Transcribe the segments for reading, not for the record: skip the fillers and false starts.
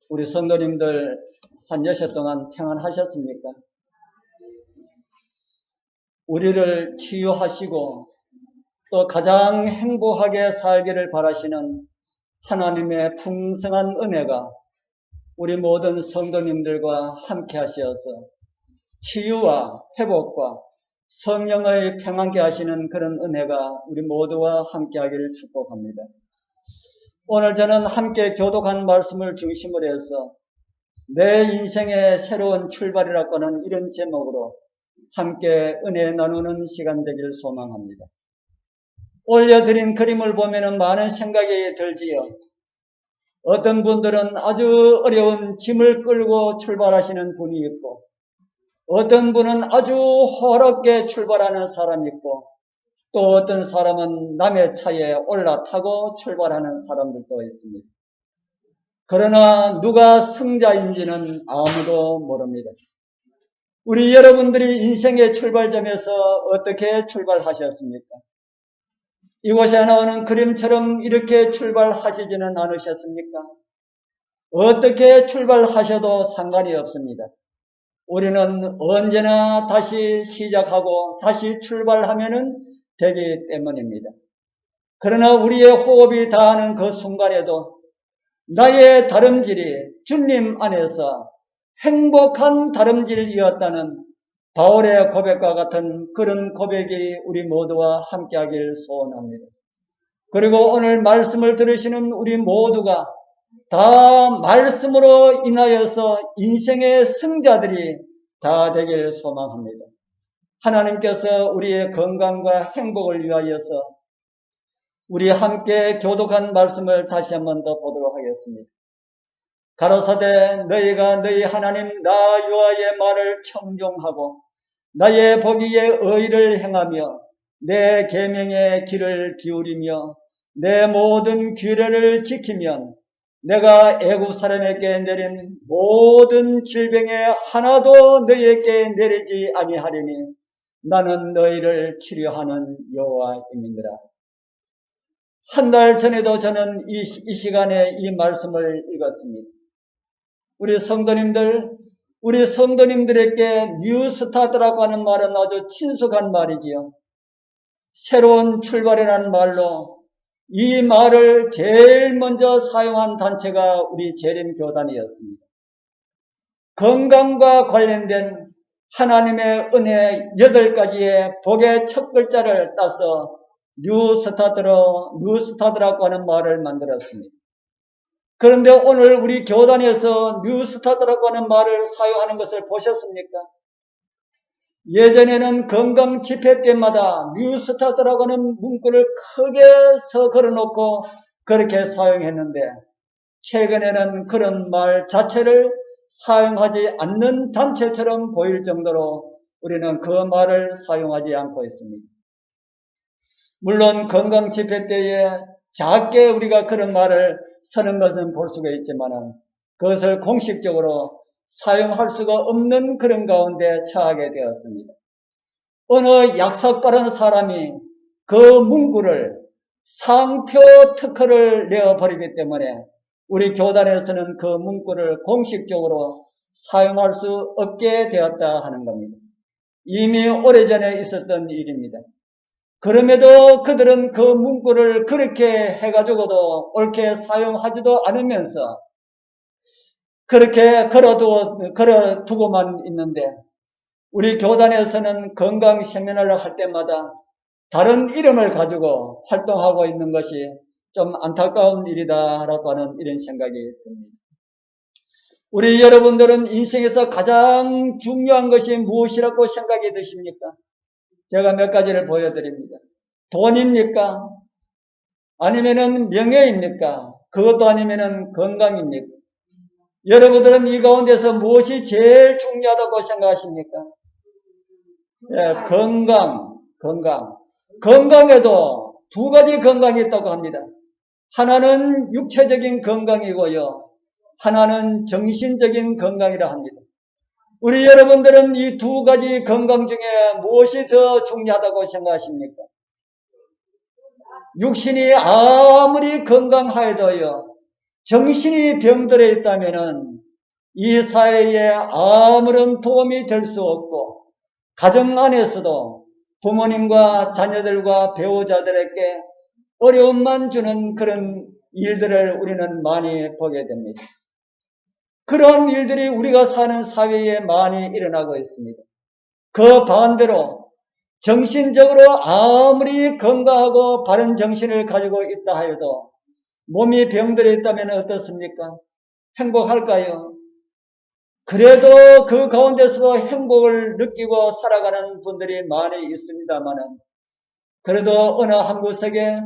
우리 성도님들 한 여섯 동안 평안하셨습니까? 우리를 치유하시고 또 가장 행복하게 살기를 바라시는 하나님의 풍성한 은혜가 우리 모든 성도님들과 함께 하시어서 치유와 회복과 성령의 평안케 하시는 그런 은혜가 우리 모두와 함께 하기를 축복합니다. 오늘 저는 함께 교독한 말씀을 중심으로 해서 내 인생의 새로운 출발이라고 하는 이런 제목으로 함께 은혜 나누는 시간 되기를 소망합니다. 올려드린 그림을 보면 많은 생각이 들지요. 어떤 분들은 아주 어려운 짐을 끌고 출발하시는 분이 있고, 어떤 분은 아주 호롭게 출발하는 사람이 있고, 또 어떤 사람은 남의 차에 올라타고 출발하는 사람들도 있습니다. 그러나 누가 승자인지는 아무도 모릅니다. 우리 여러분들이 인생의 출발점에서 어떻게 출발하셨습니까? 이곳에 나오는 그림처럼 이렇게 출발하시지는 않으셨습니까? 어떻게 출발하셔도 상관이 없습니다. 우리는 언제나 다시 시작하고 다시 출발하면 되기 때문입니다. 그러나 우리의 호흡이 닿는 그 순간에도 나의 다름질이 주님 안에서 행복한 다름질이었다는 바울의 고백과 같은 그런 고백이 우리 모두와 함께하길 소원합니다. 그리고 오늘 말씀을 들으시는 우리 모두가 다 말씀으로 인하여서 인생의 승자들이 다 되길 소망합니다. 하나님께서 우리의 건강과 행복을 위하여서 우리 함께 교독한 말씀을 다시 한 번 더 보도록 하겠습니다. 가로사대 너희가 너희 하나님 나 여호와의 말을 청종하고 나의 보기에 의를 행하며 내 계명의 귀를 기울이며 내 모든 규례를 지키면 내가 애굽 사람에게 내린 모든 질병에 하나도 너희에게 내리지 아니하리니 나는 너희를 치료하는 여호와임이니라. 한 달 전에도 저는 이 시간에 이 말씀을 읽었습니다. 우리 성도님들에게 뉴스타트라고 하는 말은 아주 친숙한 말이지요. 새로운 출발이라는 말로 이 말을 제일 먼저 사용한 단체가 우리 재림교단이었습니다. 건강과 관련된 하나님의 은혜 8가지의 복의 첫 글자를 따서 뉴스타트라고 하는 말을 만들었습니다. 그런데 오늘 우리 교단에서 뉴스타트라고 하는 말을 사용하는 것을 보셨습니까? 예전에는 건강 집회 때마다 뉴스타트라고 하는 문구를 크게 서 걸어놓고 그렇게 사용했는데 최근에는 그런 말 자체를 사용하지 않는 단체처럼 보일 정도로 우리는 그 말을 사용하지 않고 있습니다. 물론 건강 집회 때에 작게 우리가 그런 말을 쓰는 것은 볼 수가 있지만 그것을 공식적으로 사용할 수가 없는 그런 가운데 처하게 되었습니다. 어느 약삭 빠른 사람이 그 문구를 상표 특허를 내어버리기 때문에 우리 교단에서는 그 문구를 공식적으로 사용할 수 없게 되었다 하는 겁니다. 이미 오래전에 있었던 일입니다. 그럼에도 그들은 그 문구를 그렇게 해가지고도 옳게 사용하지도 않으면서 그렇게 걸어두고만 있는데 우리 교단에서는 건강 세미나를 할 때마다 다른 이름을 가지고 활동하고 있는 것이 좀 안타까운 일이다라고 하는 이런 생각이 듭니다. 우리 여러분들은 인생에서 가장 중요한 것이 무엇이라고 생각이 드십니까? 제가 몇 가지를 보여드립니다. 돈입니까? 아니면은 명예입니까? 그것도 아니면은 건강입니까? 여러분들은 이 가운데서 무엇이 제일 중요하다고 생각하십니까? 예, 건강. 건강에도 2가지 건강이 있다고 합니다. 하나는 육체적인 건강이고요. 하나는 정신적인 건강이라 합니다. 우리 여러분들은 이 2가지 건강 중에 무엇이 더 중요하다고 생각하십니까? 육신이 아무리 건강하여도요, 정신이 병들어 있다면은 이 사회에 아무런 도움이 될 수 없고, 가정 안에서도 부모님과 자녀들과 배우자들에게 어려움만 주는 그런 일들을 우리는 많이 보게 됩니다. 그런 일들이 우리가 사는 사회에 많이 일어나고 있습니다. 그 반대로 정신적으로 아무리 건강하고 바른 정신을 가지고 있다 하여도 몸이 병들어 있다면 어떻습니까? 행복할까요? 그래도 그 가운데서도 행복을 느끼고 살아가는 분들이 많이 있습니다만은, 그래도 어느 한 구석에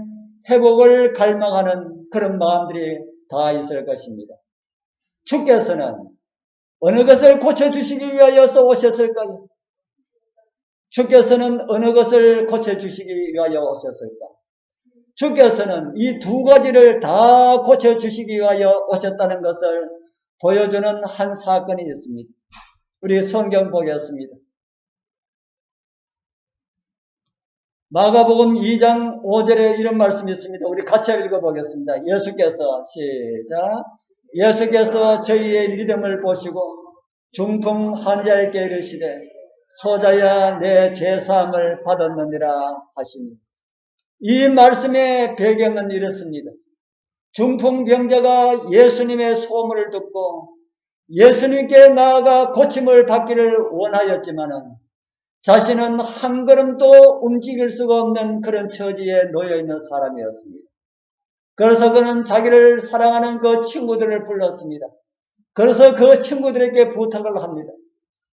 회복을 갈망하는 그런 마음들이 다 있을 것입니다. 주께서는 어느 것을 고쳐주시기 위하여서 오셨을까요? 주께서는 어느 것을 고쳐주시기 위하여 오셨을까? 주께서는 이 두 가지를 다 고쳐주시기 위하여 오셨다는 것을 보여주는 한 사건이 있습니다. 우리 성경 보겠습니다. 마가복음 2장 5절에 이런 말씀이 있습니다. 우리 같이 읽어보겠습니다. 예수께서 저희의 믿음을 보시고 중풍 환자에게 이르시되 소자야 내 죄사함을 받았느니라 하시니, 이 말씀의 배경은 이렇습니다. 중풍병자가 예수님의 소문을 듣고 예수님께 나아가 고침을 받기를 원하였지만은 자신은 한 걸음도 움직일 수가 없는 그런 처지에 놓여있는 사람이었습니다. 그래서 그는 자기를 사랑하는 그 친구들을 불렀습니다. 그래서 그 친구들에게 부탁을 합니다.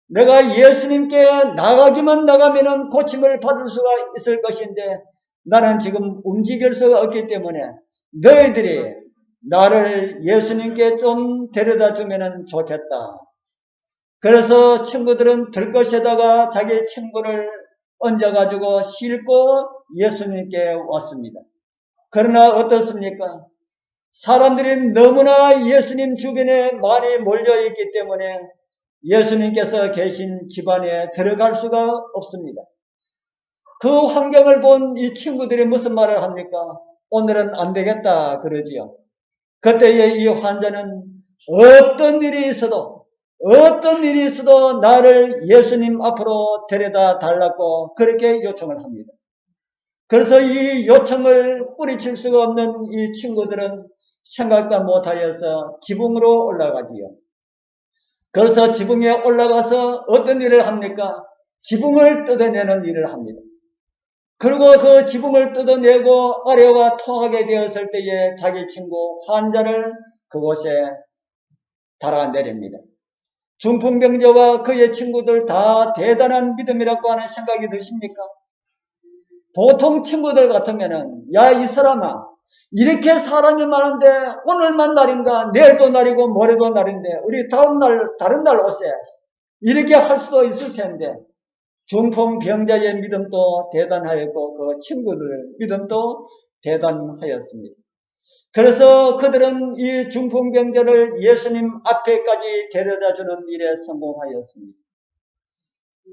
내가 예수님께 나가면 고침을 받을 수가 있을 것인데 나는 지금 움직일 수가 없기 때문에 너희들이 나를 예수님께 좀 데려다 주면 좋겠다. 그래서 친구들은 들것에다가 자기 친구를 얹어가지고 싣고 예수님께 왔습니다. 그러나 어떻습니까? 사람들이 너무나 예수님 주변에 많이 몰려있기 때문에 예수님께서 계신 집안에 들어갈 수가 없습니다. 그 환경을 본 이 친구들이 무슨 말을 합니까? 오늘은 안 되겠다 그러지요. 그때에 이 환자는 어떤 일이 있어도 나를 예수님 앞으로 데려다 달라고 그렇게 요청을 합니다. 그래서 이 요청을 뿌리칠 수가 없는 이 친구들은 생각도 못하여서 지붕으로 올라가지요. 그래서 지붕에 올라가서 어떤 일을 합니까? 지붕을 뜯어내는 일을 합니다. 그리고 그 지붕을 뜯어내고 아래와 통하게 되었을 때에 자기 친구 환자를 그곳에 달아내립니다. 중풍병자와 그의 친구들 다 대단한 믿음이라고 하는 생각이 드십니까? 보통 친구들 같으면은 야 이 사람아, 이렇게 사람이 많은데 오늘만 날인가 내일도 날이고 모레도 날인데 우리 다른 날 오세, 이렇게 할 수도 있을 텐데 중풍병자의 믿음도 대단하였고 그 친구들의 믿음도 대단하였습니다. 그래서 그들은 이 중풍병자를 예수님 앞에까지 데려다주는 일에 성공하였습니다.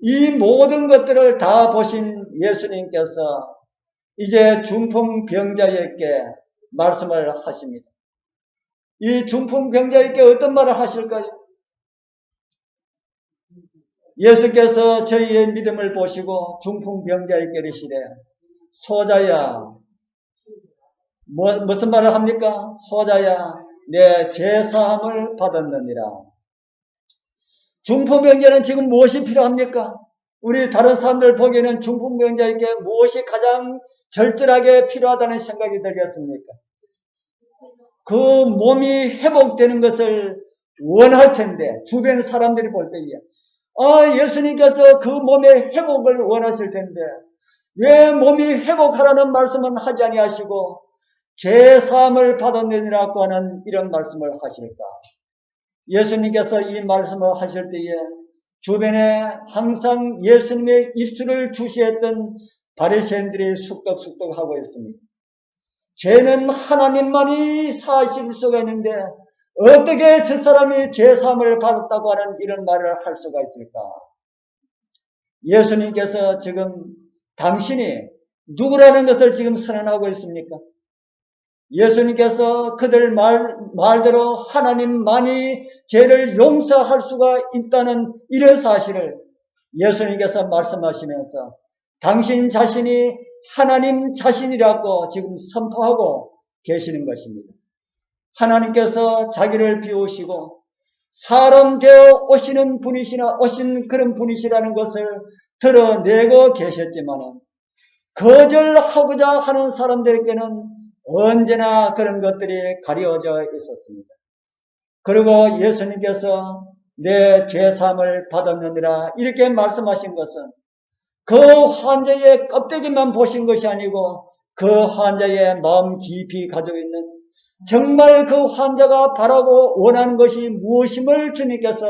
이 모든 것들을 다 보신 예수님께서 이제 중풍병자에게 말씀을 하십니다. 이 중풍병자에게 어떤 말을 하실까요? 예수께서 저희의 믿음을 보시고 중풍병자에게 이르시되 소자야, 무슨 말을 합니까? 소자야 내 죄사함을 받았느니라. 중풍병자는 지금 무엇이 필요합니까? 우리 다른 사람들 보기에는 중풍병자에게 무엇이 가장 절절하게 필요하다는 생각이 들겠습니까? 그 몸이 회복되는 것을 원할 텐데 주변 사람들이 볼 때에 예수님께서 그 몸의 회복을 원하실 텐데 왜 몸이 회복하라는 말씀은 하지 아니하시고 죄사함을 받았느니라고 하는 이런 말씀을 하실까? 예수님께서 이 말씀을 하실 때에 주변에 항상 예수님의 입술을 주시했던 바리새인들이 쑥덕쑥덕하고 있습니다. 죄는 하나님만이 사하실 수가 있는데 어떻게 저 사람이 죄사함을 받았다고 하는 이런 말을 할 수가 있을까? 예수님께서 지금 당신이 누구라는 것을 지금 선언하고 있습니까? 예수님께서 그들 말대로 하나님만이 죄를 용서할 수가 있다는 이런 사실을 예수님께서 말씀하시면서 당신 자신이 하나님 자신이라고 지금 선포하고 계시는 것입니다. 하나님께서 자기를 비우시고 사람 되어 오신 그런 분이시라는 것을 드러내고 계셨지만 거절하고자 하는 사람들에게는 언제나 그런 것들이 가려져 있었습니다. 그리고 예수님께서 내 죄사함을 받았느니라 이렇게 말씀하신 것은 그 환자의 껍데기만 보신 것이 아니고 그 환자의 마음 깊이 가지고 있는 정말 그 환자가 바라고 원하는 것이 무엇임을 주님께서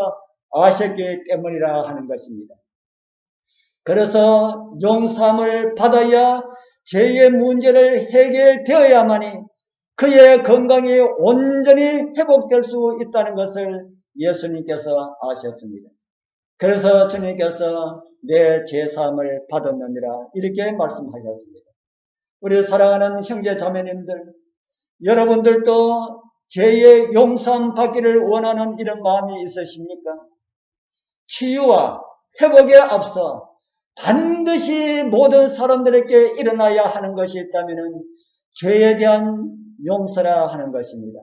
아셨기 때문이라 하는 것입니다. 그래서 용서함을 받아야 죄의 문제를 해결되어야만이 그의 건강이 온전히 회복될 수 있다는 것을 예수님께서 아셨습니다. 그래서 주님께서 내 죄사함을 받았느니라 이렇게 말씀하셨습니다. 우리 사랑하는 형제 자매님들, 여러분들도 죄의 용서함 받기를 원하는 이런 마음이 있으십니까? 치유와 회복에 앞서 반드시 모든 사람들에게 일어나야 하는 것이 있다면 죄에 대한 용서라 하는 것입니다.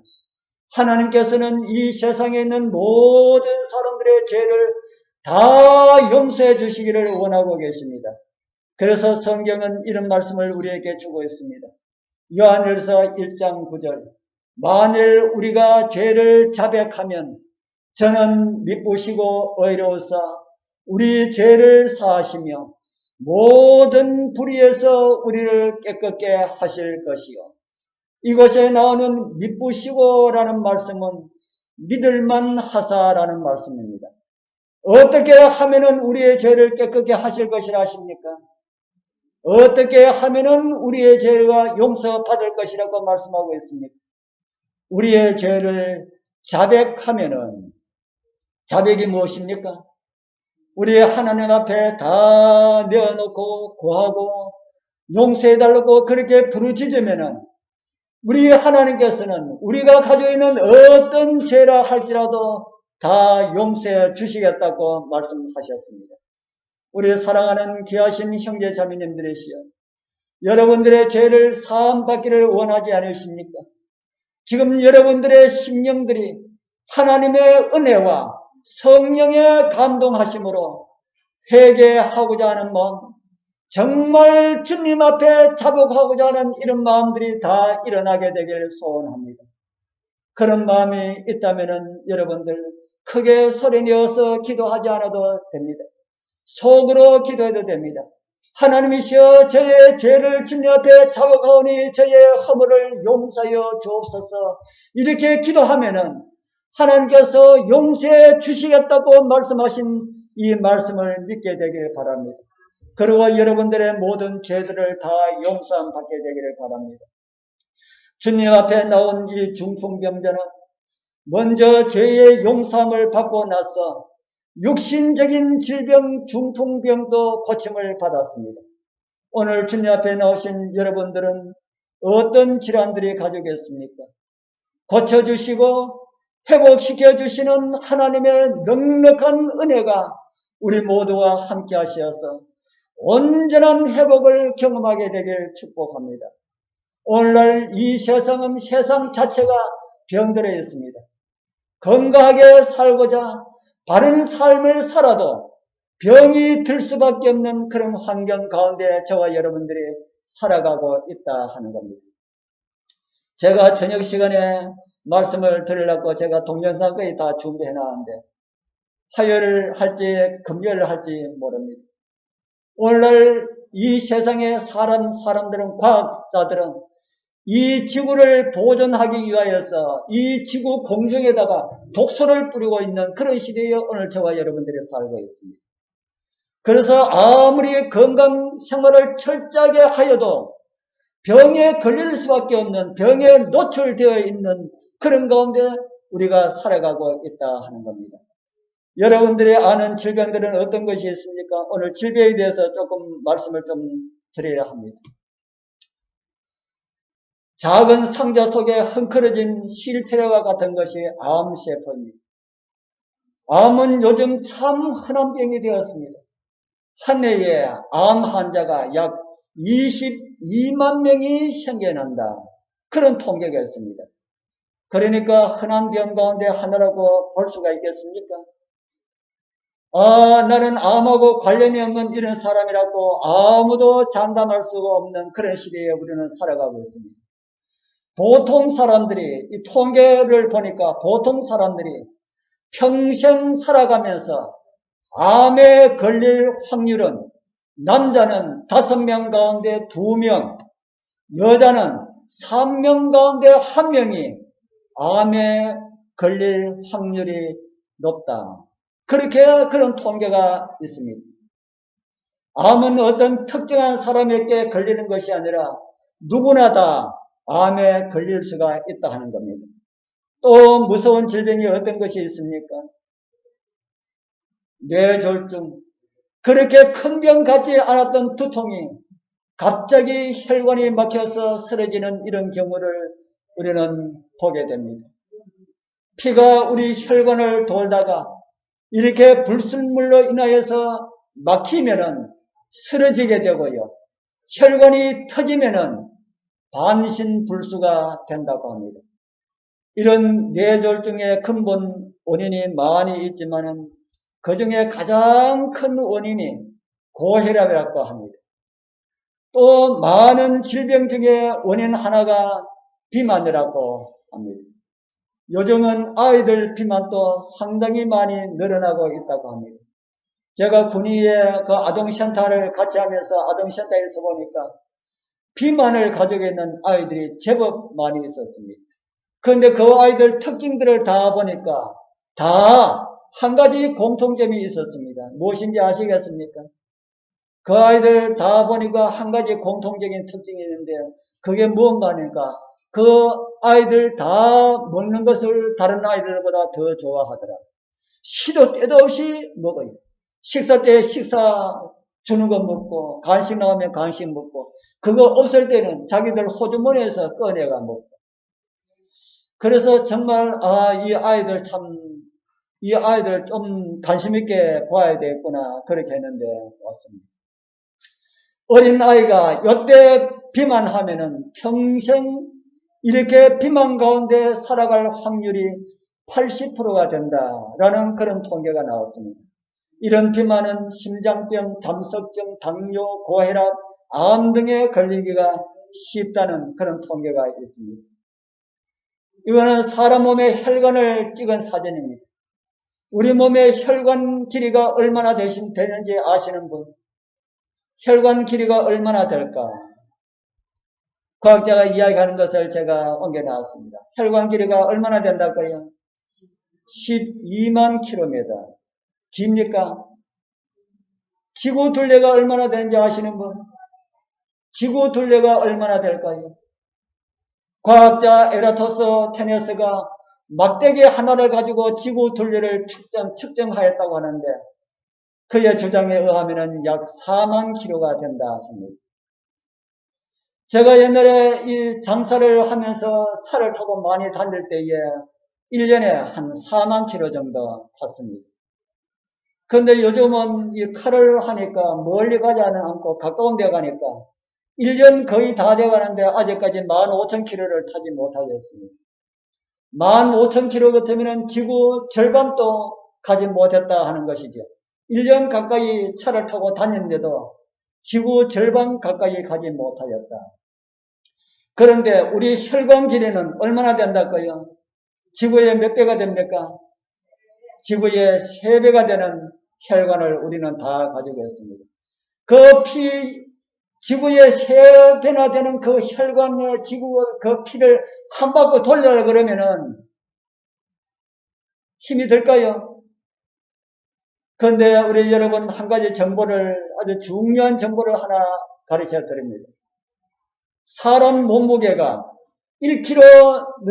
하나님께서는 이 세상에 있는 모든 사람들의 죄를 다 용서해 주시기를 원하고 계십니다. 그래서 성경은 이런 말씀을 우리에게 주고 있습니다. 요한일서 1장 9절 만일 우리가 죄를 자백하면 저는 미쁘시고 의로우사 우리 죄를 사하시며 모든 불의에서 우리를 깨끗게 하실 것이요. 이것에 나오는 미쁘시고라는 말씀은 믿을만 하사라는 말씀입니다. 어떻게 하면은 우리의 죄를 깨끗게 하실 것이라 하십니까? 어떻게 하면은 우리의 죄가 용서받을 것이라고 말씀하고 있습니까? 우리의 죄를 자백하면은 자백이 무엇입니까? 우리 하나님 앞에 다 내어놓고 고하고 용서해달라고 그렇게 부르짖으면은 우리 하나님께서는 우리가 가지고 있는 어떤 죄라 할지라도 다 용서해 주시겠다고 말씀하셨습니다. 우리 사랑하는 귀하신 형제 자매님들이시여, 여러분들의 죄를 사함받기를 원하지 않으십니까? 지금 여러분들의 심령들이 하나님의 은혜와 성령의 감동하심으로 회개하고자 하는 마음, 정말 주님 앞에 자복하고자 하는 이런 마음들이 다 일어나게 되기를 소원합니다. 그런 마음이 있다면 여러분들 크게 소리내어서 기도하지 않아도 됩니다. 속으로 기도해도 됩니다. 하나님이시여 저의 죄를 주님 앞에 자복하오니 저의 허물을 용서하여 주옵소서. 이렇게 기도하면은 하나님께서 용서해 주시겠다고 말씀하신 이 말씀을 믿게 되길 바랍니다. 그리고 여러분들의 모든 죄들을 다 용서함 받게 되기를 바랍니다. 주님 앞에 나온 이 중풍병자는 먼저 죄의 용서함을 받고 나서 육신적인 질병 중풍병도 고침을 받았습니다. 오늘 주님 앞에 나오신 여러분들은 어떤 질환들이 가지고 있습니까? 고쳐주시고 회복시켜 주시는 하나님의 넉넉한 은혜가 우리 모두와 함께 하시어서 온전한 회복을 경험하게 되길 축복합니다. 오늘날 이 세상은 세상 자체가 병들어 있습니다. 건강하게 살고자 바른 삶을 살아도 병이 들 수밖에 없는 그런 환경 가운데 저와 여러분들이 살아가고 있다 하는 겁니다. 제가 저녁 시간에 말씀을 드리려고 제가 동영상 거의 다 준비해 놨는데 화요일을 할지 금요일을 할지 모릅니다. 오늘날 이 세상의 사람들은 과학자들은 이 지구를 보존하기 위하여서 이 지구 공중에다가 독소를 뿌리고 있는 그런 시대에 오늘 저와 여러분들이 살고 있습니다. 그래서 아무리 건강 생활을 철저하게 하여도 병에 걸릴 수밖에 없는 병에 노출되어 있는 그런 가운데 우리가 살아가고 있다 하는 겁니다. 여러분들이 아는 질병들은 어떤 것이 있습니까? 오늘 질병에 대해서 조금 말씀을 좀 드려야 합니다. 작은 상자 속에 헝클어진 실태와 같은 것이 암세포입니다. 암은 요즘 참 흔한 병이 되었습니다. 한 해에 암 환자가 약 22만 명이 생겨난다. 그런 통계가 있습니다. 그러니까 흔한 병 가운데 하나라고 볼 수가 있겠습니까? 나는 암하고 관련이 없는 이런 사람이라고 아무도 장담할 수가 없는 그런 시대에 우리는 살아가고 있습니다. 보통 사람들이, 이 통계를 보니까 보통 사람들이 평생 살아가면서 암에 걸릴 확률은 남자는 5명 가운데 2명, 여자는 3명 가운데 1명이 암에 걸릴 확률이 높다. 그렇게 그런 통계가 있습니다. 암은 어떤 특정한 사람에게 걸리는 것이 아니라 누구나 다 암에 걸릴 수가 있다 하는 겁니다. 또 무서운 질병이 어떤 것이 있습니까? 뇌졸중. 그렇게 큰 병 같지 않았던 두통이 갑자기 혈관이 막혀서 쓰러지는 이런 경우를 우리는 보게 됩니다. 피가 우리 혈관을 돌다가 이렇게 불순물로 인하여서 막히면은 쓰러지게 되고요. 혈관이 터지면은 반신불수가 된다고 합니다. 이런 뇌졸중의 근본 원인이 많이 있지만은 그 중에 가장 큰 원인이 고혈압이라고 합니다. 또 많은 질병 중에 원인 하나가 비만이라고 합니다. 요즘은 아이들 비만도 상당히 많이 늘어나고 있다고 합니다. 제가 군위에 그 아동센터를 같이 하면서 아동센터에서 보니까 비만을 가지고 있는 아이들이 제법 많이 있었습니다. 그런데 그 아이들 특징들을 다 보니까 다 한 가지 공통점이 있었습니다. 무엇인지 아시겠습니까? 그 아이들 다 보니까 한 가지 공통적인 특징이 있는데 그게 무언가 하니까 그 아이들 다 먹는 것을 다른 아이들보다 더 좋아하더라. 시도 때도 없이 먹어요. 식사 때 식사 주는 거 먹고 간식 나오면 간식 먹고 그거 없을 때는 자기들 호주머니에서 꺼내가 먹고 그래서 정말 이 아이들 좀 관심 있게 봐야 되겠구나 그렇게 했는데 왔습니다. 어린 아이가 이때 비만하면은 평생 이렇게 비만 가운데 살아갈 확률이 80%가 된다라는 그런 통계가 나왔습니다. 이런 비만은 심장병, 담석증, 당뇨, 고혈압, 암 등에 걸리기가 쉽다는 그런 통계가 있습니다. 이거는 사람 몸의 혈관을 찍은 사진입니다. 우리 몸의 혈관 길이가 얼마나 되는지 아시는 분? 혈관 길이가 얼마나 될까? 과학자가 이야기하는 것을 제가 옮겨 나왔습니다. 혈관 길이가 얼마나 된다고요? 12만 킬로미터. 깁니까? 지구 둘레가 얼마나 되는지 아시는 분? 지구 둘레가 얼마나 될까요? 과학자 에라토스테네스가 막대기 하나를 가지고 지구 둘레를 측정하였다고 하는데 그의 주장에 의하면 약 4만 킬로가 된다 합니다. 제가 옛날에 이 장사를 하면서 차를 타고 많이 다닐 때에 1년에 한 4만 킬로 정도 탔습니다. 그런데 요즘은 이 칼을 하니까 멀리 가지 않고 가까운 데 가니까 1년 거의 다 돼가는데 아직까지 15,000킬로를 타지 못하겠습니다. 15,000킬로 같으면 지구 절반도 가지 못했다 하는 것이죠. 1년 가까이 차를 타고 다녔는데도 지구 절반 가까이 가지 못하였다. 그런데 우리 혈관 길이는 얼마나 된다고요? 지구의 몇 배가 됩니까? 지구의 3배가 되는 혈관을 우리는 다 가지고 있습니다. 지구의 3배나 되는 그 혈관의 그 피를 한 바퀴 돌려라 그러면은 힘이 들까요? 그런데 우리 여러분 한 가지 아주 중요한 정보를 하나 가르쳐 드립니다. 사람 몸무게가 1kg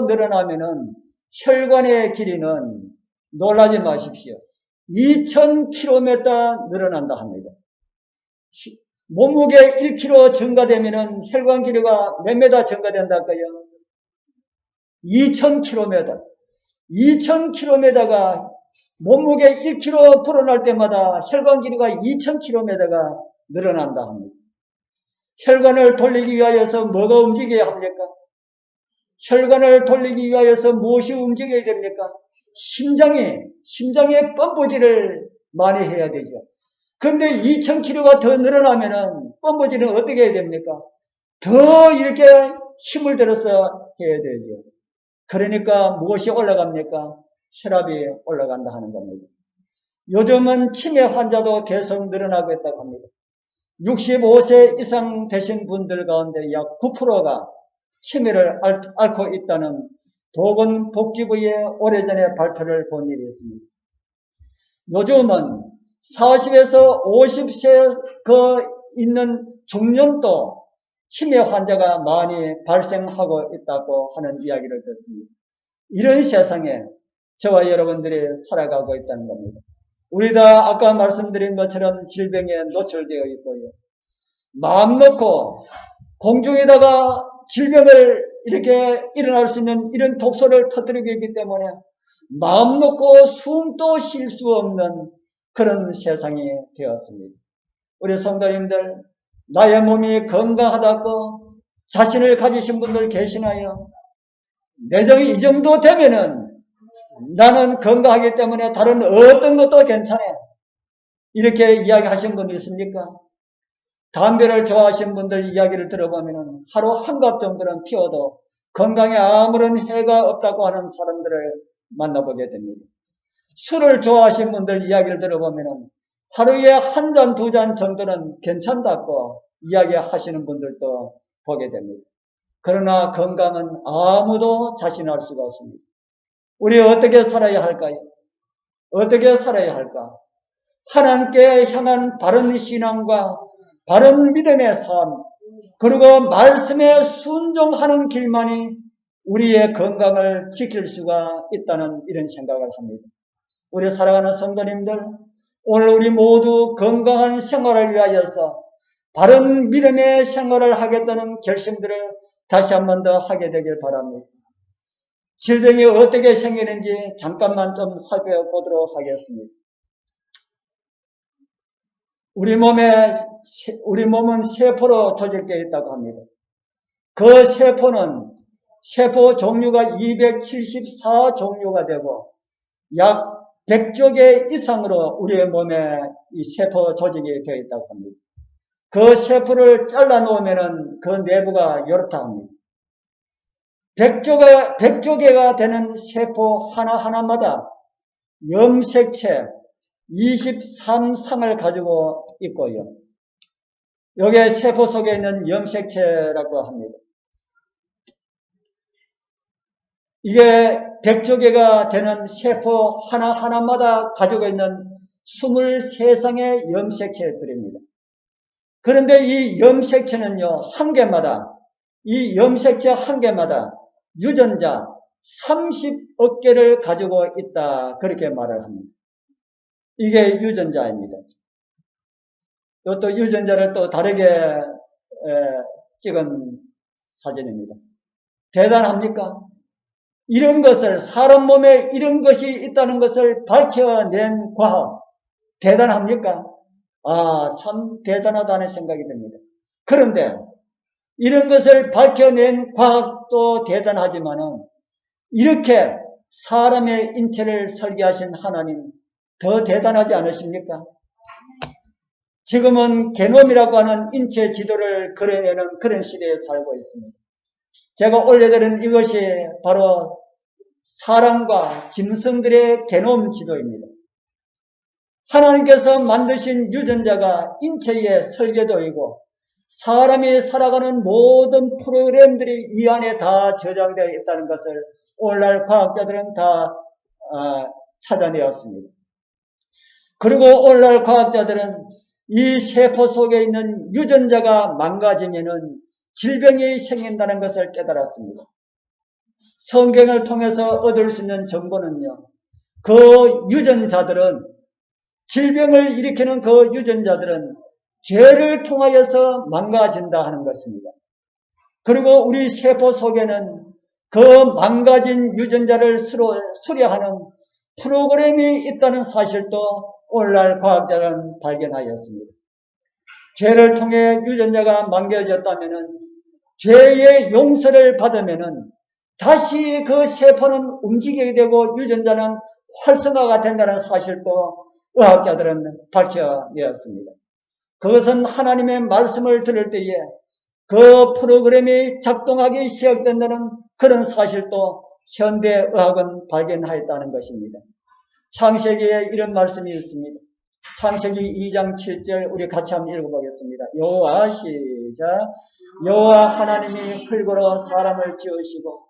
늘어나면은 혈관의 길이는 놀라지 마십시오. 2,000km 늘어난다 합니다. 몸무게 1kg 증가되면은 혈관 길이가 몇 메다 증가된다고요? 2000km. 2000km가 몸무게 1kg 불어날 때마다 혈관 길이가 2000km가 늘어난다 합니다. 혈관을 돌리기 위하여서 뭐가 움직여야 합니까? 혈관을 돌리기 위하여서 무엇이 움직여야 됩니까? 심장의 펌프질을 많이 해야 되죠. 근데 2000km가 더 늘어나면은 펌프질은 어떻게 해야 됩니까? 더 이렇게 힘을 들어서 해야 되죠. 그러니까 무엇이 올라갑니까? 혈압이 올라간다 하는 겁니다. 요즘은 치매 환자도 계속 늘어나고 있다고 합니다. 65세 이상 되신 분들 가운데 약 9%가 치매를 앓고 있다는 보건복지부의 오래전에 발표를 본 일이 있습니다. 요즘은 40에서 50세 있는 중년도 치매 환자가 많이 발생하고 있다고 하는 이야기를 듣습니다. 이런 세상에 저와 여러분들이 살아가고 있다는 겁니다. 우리 다 아까 말씀드린 것처럼 질병에 노출되어 있고요. 마음 놓고 공중에다가 질병을 이렇게 일어날 수 있는 이런 독소를 터뜨리고 있기 때문에 마음 놓고 숨도 쉴 수 없는 그런 세상이 되었습니다. 우리 성도님들, 나의 몸이 건강하다고 자신을 가지신 분들 계시나요? 내정이 이 정도 되면은 나는 건강하기 때문에 다른 어떤 것도 괜찮아. 이렇게 이야기하신 분 있습니까? 담배를 좋아하시는 분들 이야기를 들어보면 하루 한 갑 정도는 피워도 건강에 아무런 해가 없다고 하는 사람들을 만나보게 됩니다. 술을 좋아하시는 분들 이야기를 들어보면 하루에 한 잔, 두 잔 정도는 괜찮다고 이야기하시는 분들도 보게 됩니다. 그러나 건강은 아무도 자신할 수가 없습니다. 우리 어떻게 살아야 할까요? 어떻게 살아야 할까? 하나님께 향한 바른 신앙과 바른 믿음의 삶, 그리고 말씀에 순종하는 길만이 우리의 건강을 지킬 수가 있다는 이런 생각을 합니다. 우리 사랑하는 성도님들, 오늘 우리 모두 건강한 생활을 위하여서 바른 믿음의 생활을 하겠다는 결심들을 다시 한 번 더 하게 되길 바랍니다. 질병이 어떻게 생기는지 잠깐만 좀 살펴보도록 하겠습니다. 우리 몸은 세포로 조직되어 있다고 합니다. 그 세포는 세포 종류가 274종류가 되고 약 100조 개 이상으로 우리의 몸에 이 세포 조직이 되어 있다고 합니다. 그 세포를 잘라 놓으면은 그 내부가 이렇다 합니다. 100조 개가 되는 세포 하나하나마다 염색체 23상을 가지고 있고요. 여기에 세포 속에 있는 염색체라고 합니다. 이게 100조 개가 되는 세포 하나하나마다 가지고 있는 23상의 염색체들입니다. 그런데 이 염색체는요, 이 염색체 한 개마다 유전자 30억 개를 가지고 있다. 그렇게 말을 합니다. 이게 유전자입니다. 이것도 유전자를 또 다르게 찍은 사진입니다. 대단합니까? 이런 것을, 사람 몸에 이런 것이 있다는 것을 밝혀낸 과학, 대단합니까? 참 대단하다는 생각이 듭니다. 그런데 이런 것을 밝혀낸 과학도 대단하지만은 이렇게 사람의 인체를 설계하신 하나님 더 대단하지 않으십니까? 지금은 게놈이라고 하는 인체 지도를 그려내는 그런 시대에 살고 있습니다. 제가 올려드린 이것이 바로 사람과 짐승들의 게놈 지도입니다. 하나님께서 만드신 유전자가 인체에 설계되어있고 사람이 살아가는 모든 프로그램들이 이 안에 다 저장되어 있다는 것을 오늘날 과학자들은 다 찾아내었습니다. 그리고 오늘날 과학자들은 이 세포 속에 있는 유전자가 망가지면은 질병이 생긴다는 것을 깨달았습니다. 성경을 통해서 얻을 수 있는 정보는요, 그 유전자들은, 질병을 일으키는 그 유전자들은 죄를 통하여서 망가진다 하는 것입니다. 그리고 우리 세포 속에는 그 망가진 유전자를 수리하는 프로그램이 있다는 사실도 오늘날 과학자는 발견하였습니다. 죄를 통해 유전자가 망가졌다면 죄의 용서를 받으면 다시 그 세포는 움직이게 되고 유전자는 활성화가 된다는 사실도 의학자들은 밝혀내었습니다. 그것은 하나님의 말씀을 들을 때에 그 프로그램이 작동하기 시작된다는 그런 사실도 현대의학은 발견하였다는 것입니다. 창세기에 이런 말씀이 있습니다. 창세기 2장 7절 우리 같이 한번 읽어보겠습니다. 여호와 시작. 여호와 하나님이 흙으로 사람을 지으시고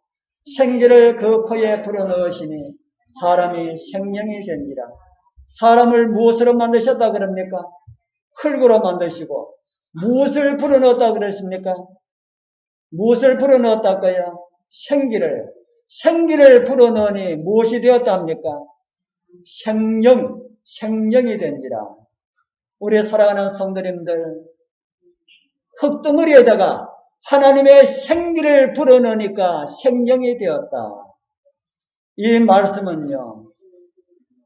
생기를 그 코에 불어넣으시니 사람이 생명이 됩니다. 사람을 무엇으로 만드셨다 그럽니까? 흙으로 만드시고 무엇을 불어넣었다 그랬습니까? 무엇을 불어넣었다고요? 생기를 불어넣으니 무엇이 되었다 합니까? 생명이 된지라. 우리 사랑하는 성도님들, 흙덩어리에다가 하나님의 생기를 불어넣으니까 생명이 되었다. 이 말씀은요,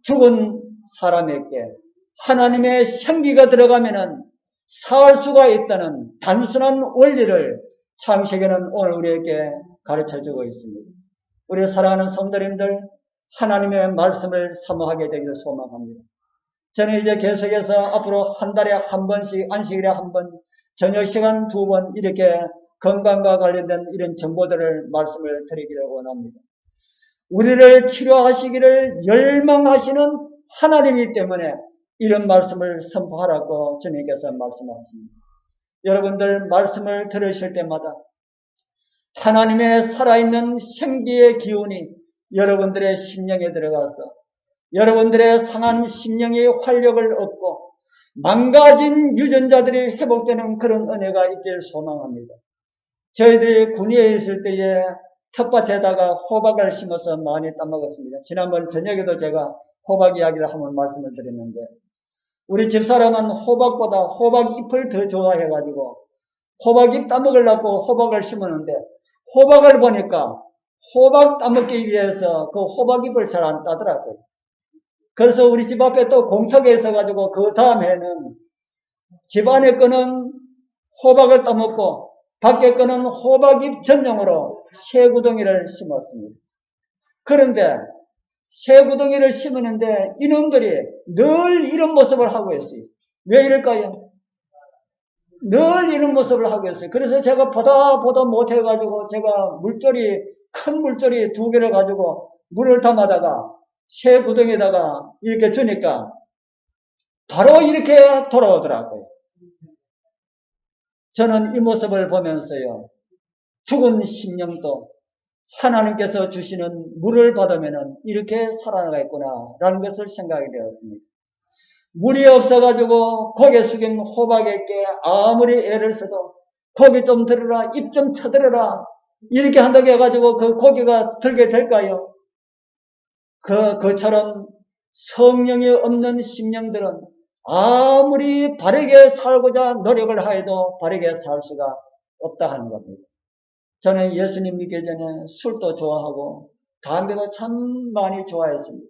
죽은 사람에게 하나님의 생기가 들어가면은 살 수가 있다는 단순한 원리를 창세기는 오늘 우리에게 가르쳐 주고 있습니다. 우리 사랑하는 성도님들, 하나님의 말씀을 사모하게 되기를 소망합니다. 저는 이제 계속해서 앞으로 한 달에 한 번씩, 안식일에 한 번, 저녁 시간 2번 이렇게 건강과 관련된 이런 정보들을 말씀을 드리기를 원합니다. 우리를 치료하시기를 열망하시는 하나님이기 때문에 이런 말씀을 선포하라고 주님께서 말씀하십니다. 여러분들 말씀을 들으실 때마다 하나님의 살아있는 생기의 기운이 여러분들의 심령에 들어가서 여러분들의 상한 심령의 활력을 얻고 망가진 유전자들이 회복되는 그런 은혜가 있기를 소망합니다. 저희들이 군위에 있을 때에 텃밭에다가 호박을 심어서 많이 따먹었습니다. 지난번 저녁에도 제가 호박 이야기를 한번 말씀을 드렸는데 우리 집사람은 호박보다 호박잎을 더 좋아해가지고 호박잎 따먹으려고 호박을 심었는데 호박을 보니까 호박 따먹기 위해서 그 호박잎을 잘 안 따더라고요. 그래서 우리 집 앞에 또 공터가 있어가지고 그 다음 해는 집 안에 거는 호박을 따먹고 밖에 거는 호박잎 전용으로 새구덩이를 심었습니다. 그런데 새구덩이를 심었는데 이놈들이 늘 이런 모습을 하고 있어요. 왜 이럴까요? 늘 이런 모습을 하고 있어요. 그래서 제가 보다 못해가지고 제가 큰 물조리 2개를 가지고 물을 담아다가 새 구덩이에다가 이렇게 주니까 바로 이렇게 돌아오더라고요. 저는 이 모습을 보면서요, 죽은 심령도 하나님께서 주시는 물을 받으면 이렇게 살아나가겠구나라는 것을 생각이 되었습니다. 물이 없어가지고 고개 숙인 호박에게 아무리 애를 써도 고기 좀 들으라, 입 좀 쳐들어라 이렇게 한다고 해가지고 그 고기가 들게 될까요? 그처럼 성령이 없는 심령들은 아무리 바르게 살고자 노력을 하여도 바르게 살 수가 없다 하는 겁니다. 저는 예수님 믿기 전에 술도 좋아하고 담배도 참 많이 좋아했습니다.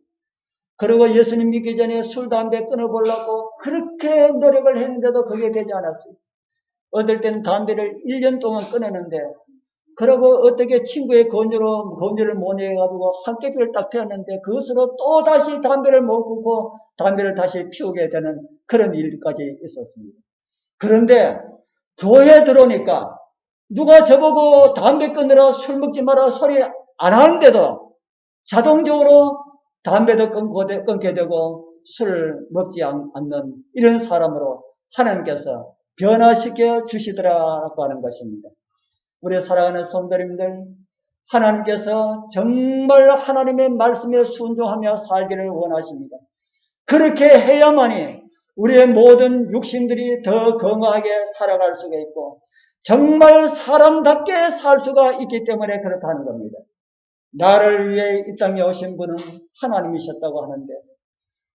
그리고 예수님 믿기 전에 술, 담배 끊어보려고 그렇게 노력을 했는데도 그게 되지 않았어요. 어떨 때는 담배를 1년 동안 끊었는데 그러고 어떻게 친구의 권유를 모내가지고 한 깨비를 딱 피웠는데 그것으로 또 다시 담배를 못 끊고 담배를 다시 피우게 되는 그런 일까지 있었습니다. 그런데 교회에 들어오니까 누가 저보고 담배 끊으라 술 먹지 마라 소리 안 하는데도 자동적으로 담배도 끊게 되고 술을 먹지 않는 이런 사람으로 하나님께서 변화시켜 주시더라고 하는 것입니다. 우리 사랑하는 성도님들, 하나님께서 정말 하나님의 말씀에 순종하며 살기를 원하십니다. 그렇게 해야만이 우리의 모든 육신들이 더 건강하게 살아갈 수가 있고 정말 사람답게 살 수가 있기 때문에 그렇다는 겁니다. 나를 위해 이 땅에 오신 분은 하나님이셨다고 하는데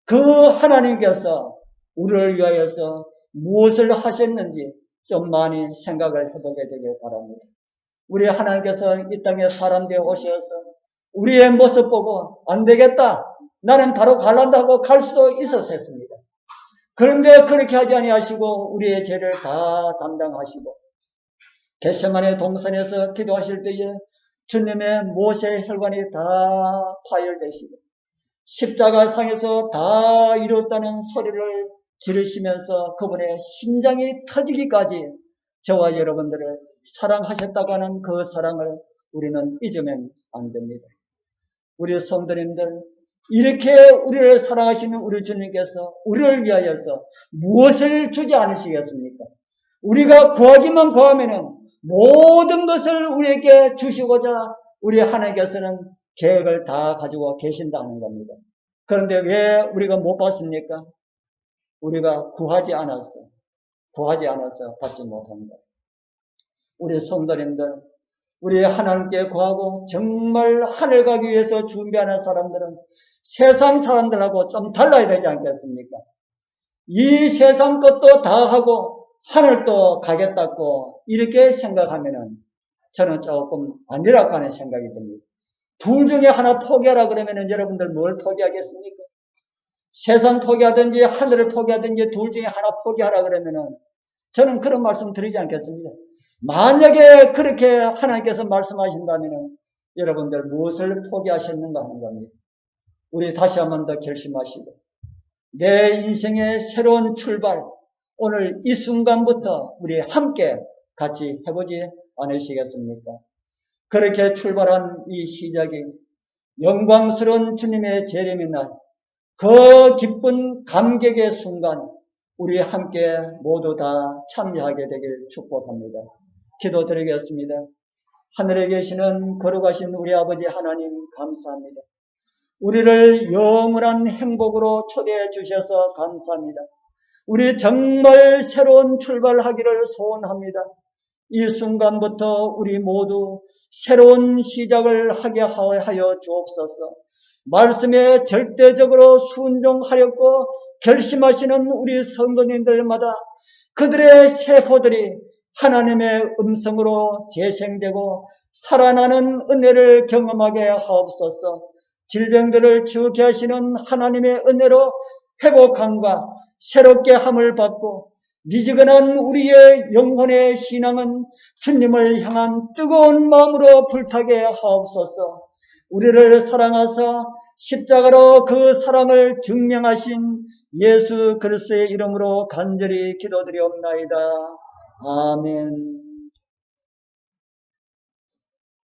그 하나님께서 우리를 위하여서 무엇을 하셨는지 좀 많이 생각을 해보게 되길 바랍니다. 우리 하나님께서 이 땅에 사람 되어 오셔서 우리의 모습 보고 안 되겠다, 나는 바로 갈란다 하고 갈 수도 있었습니다. 그런데 그렇게 하지 아니하시고 우리의 죄를 다 담당하시고 겟세마네 동산에서 기도하실 때에 주님의 모세의 혈관이 다 파열되시고 십자가 상에서 다 이뤘다는 소리를 지르시면서 그분의 심장이 터지기까지 저와 여러분들을 사랑하셨다고 하는 그 사랑을 우리는 잊으면 안 됩니다. 우리 성도님들, 이렇게 우리를 사랑하시는 우리 주님께서 우리를 위하여서 무엇을 주지 않으시겠습니까? 우리가 구하기만 구하면은 모든 것을 우리에게 주시고자 우리 하나님께서는 계획을 다 가지고 계신다는 겁니다. 그런데 왜 우리가 못 받습니까? 우리가 구하지 않아서 받지 못합니다. 우리 성도님들, 우리 하나님께 구하고 정말 하늘 가기 위해서 준비하는 사람들은 세상 사람들하고 좀 달라야 되지 않겠습니까? 이 세상 것도 다 하고 하늘도 가겠다고 이렇게 생각하면은 저는 조금 아니라고 하는 생각이 듭니다. 둘 중에 하나 포기하라 그러면은 여러분들 뭘 포기하겠습니까? 세상 포기하든지 하늘을 포기하든지 둘 중에 하나 포기하라 그러면은 저는 그런 말씀 드리지 않겠습니다. 만약에 그렇게 하나님께서 말씀하신다면은 여러분들 무엇을 포기하셨는가 하는 겁니다. 우리 다시 한 번 더 결심하시고 내 인생의 새로운 출발, 오늘 이 순간부터 우리 함께 같이 해보지 않으시겠습니까? 그렇게 출발한 이 시작이 영광스러운 주님의 재림의 날, 그 기쁜 감격의 순간 우리 함께 모두 다 참여하게 되길 축복합니다. 기도드리겠습니다. 하늘에 계시는 거룩하신 우리 아버지 하나님 감사합니다. 우리를 영원한 행복으로 초대해 주셔서 감사합니다. 우리 정말 새로운 출발하기를 소원합니다. 이 순간부터 우리 모두 새로운 시작을 하게 하여 주옵소서. 말씀에 절대적으로 순종하였고 결심하시는 우리 성도님들마다 그들의 세포들이 하나님의 음성으로 재생되고 살아나는 은혜를 경험하게 하옵소서. 질병들을 치유케 하시는 하나님의 은혜로 회복함과 새롭게 함을 받고 미지근한 우리의 영혼의 신앙은 주님을 향한 뜨거운 마음으로 불타게 하옵소서. 우리를 사랑하사 십자가로 그 사랑을 증명하신 예수 그리스도의 이름으로 간절히 기도드리옵나이다. 아멘.